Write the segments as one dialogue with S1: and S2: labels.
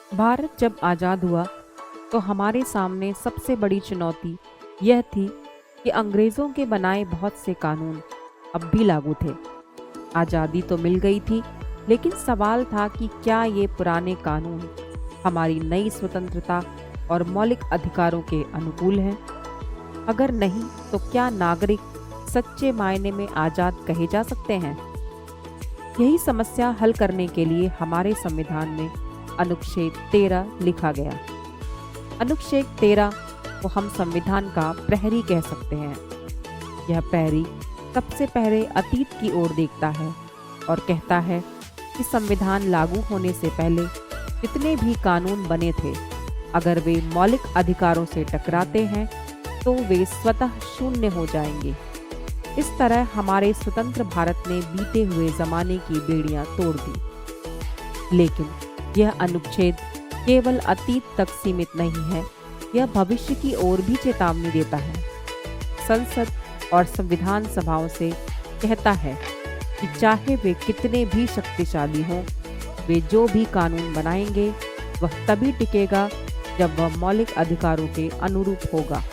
S1: भारत जब आज़ाद हुआ तो हमारे सामने सबसे बड़ी चुनौती यह थी कि अंग्रेज़ों के बनाए बहुत से कानून अब भी लागू थे। आज़ादी तो मिल गई थी, लेकिन सवाल था कि क्या ये पुराने कानून हमारी नई स्वतंत्रता और मौलिक अधिकारों के अनुकूल हैं? अगर नहीं, तो क्या नागरिक सच्चे मायने में आज़ाद कहे जा सकते हैं? यही समस्या हल करने के लिए हमारे संविधान में अनुच्छेद 13 लिखा गया। अनुच्छेद 13 को हम संविधान का प्रहरी कह सकते हैं। यह प्रहरी सबसे पहले अतीत की ओर देखता है और कहता है कि संविधान लागू होने से पहले जितने भी कानून बने थे, अगर वे मौलिक अधिकारों से टकराते हैं तो वे स्वतः शून्य हो जाएंगे। इस तरह हमारे स्वतंत्र भारत ने बीते हुए ज़माने की बेड़ियां तोड़ दी। लेकिन यह अनुच्छेद केवल अतीत तक सीमित नहीं है, यह भविष्य की ओर भी चेतावनी देता है। संसद और संविधान सभाओं से कहता है कि चाहे वे कितने भी शक्तिशाली हों, वे जो भी कानून बनाएंगे वह तभी टिकेगा जब वह मौलिक अधिकारों के अनुरूप होगा।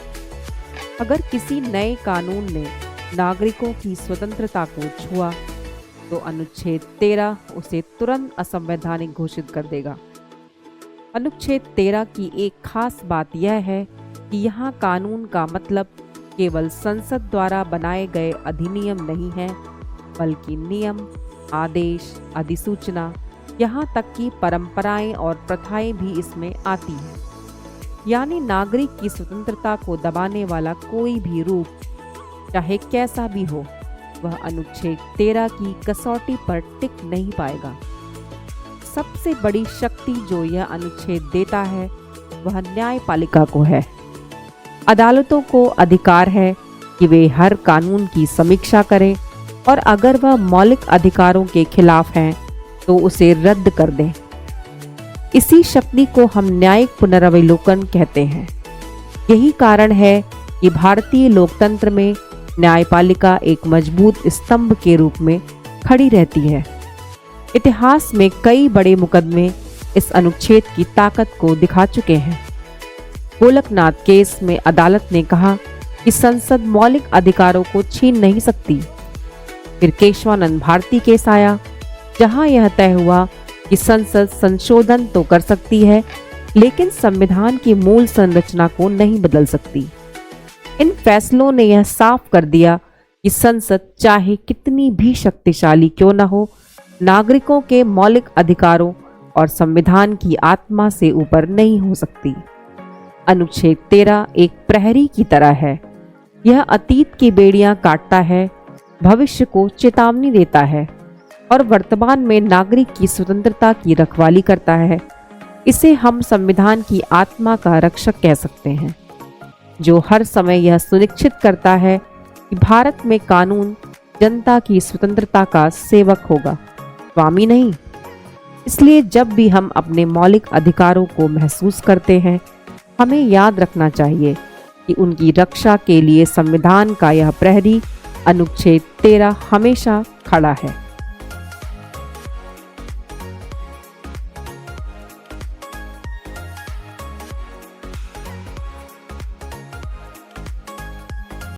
S1: अगर किसी नए कानून ने नागरिकों की स्वतंत्रता को छुआ तो अनुच्छेद 13 उसे तुरंत असंवैधानिक घोषित कर देगा। अनुच्छेद 13 की एक खास बात यह है कि यहाँ कानून का मतलब केवल संसद द्वारा बनाए गए अधिनियम नहीं है, बल्कि नियम, आदेश, अधिसूचना, यहाँ तक कि परंपराएं और प्रथाएं भी इसमें आती हैं। यानी नागरिक की स्वतंत्रता को दबाने वाला कोई भी रूप, चाहे कैसा भी हो, वह अनुच्छेद 13 की कसौटी पर टिक नहीं पाएगा। सबसे बड़ी शक्ति जो यह अनुच्छेद देता है वह न्यायपालिका को है। अदालतों को अधिकार है कि वे हर कानून की समीक्षा करें और अगर वह मौलिक अधिकारों के खिलाफ हैं तो उसे रद्द कर दें। इसी शक्ति को हम न्यायिक पुनरावलोकन कहते हैं। यही कारण है कि भारतीय लोकतंत्र में न्यायपालिका एक मजबूत स्तंभ के रूप में खड़ी रहती है। इतिहास में कई बड़े मुकदमे इस अनुच्छेद की ताकत को दिखा चुके हैं। गोलकनाथ केस में अदालत ने कहा कि संसद मौलिक अधिकारों को छीन नहीं सकती। फिर केशवानंद भारती केस आया, जहां यह तय हुआ कि संसद संशोधन तो कर सकती है, लेकिन संविधान की मूल संरचना को नहीं बदल सकती। इन फैसलों ने यह साफ कर दिया कि संसद चाहे कितनी भी शक्तिशाली क्यों न हो, नागरिकों के मौलिक अधिकारों और संविधान की आत्मा से ऊपर नहीं हो सकती। अनुच्छेद 13 एक प्रहरी की तरह है। यह अतीत की बेड़ियां काटता है, भविष्य को चेतावनी देता है और वर्तमान में नागरिक की स्वतंत्रता की रखवाली करता है। इसे हम संविधान की आत्मा का रक्षक कह सकते हैं, जो हर समय यह सुनिश्चित करता है कि भारत में कानून जनता की स्वतंत्रता का सेवक होगा, स्वामी नहीं। इसलिए जब भी हम अपने मौलिक अधिकारों को महसूस करते हैं, हमें याद रखना चाहिए कि उनकी रक्षा के लिए संविधान का यह प्रहरी अनुच्छेद 13 हमेशा खड़ा है।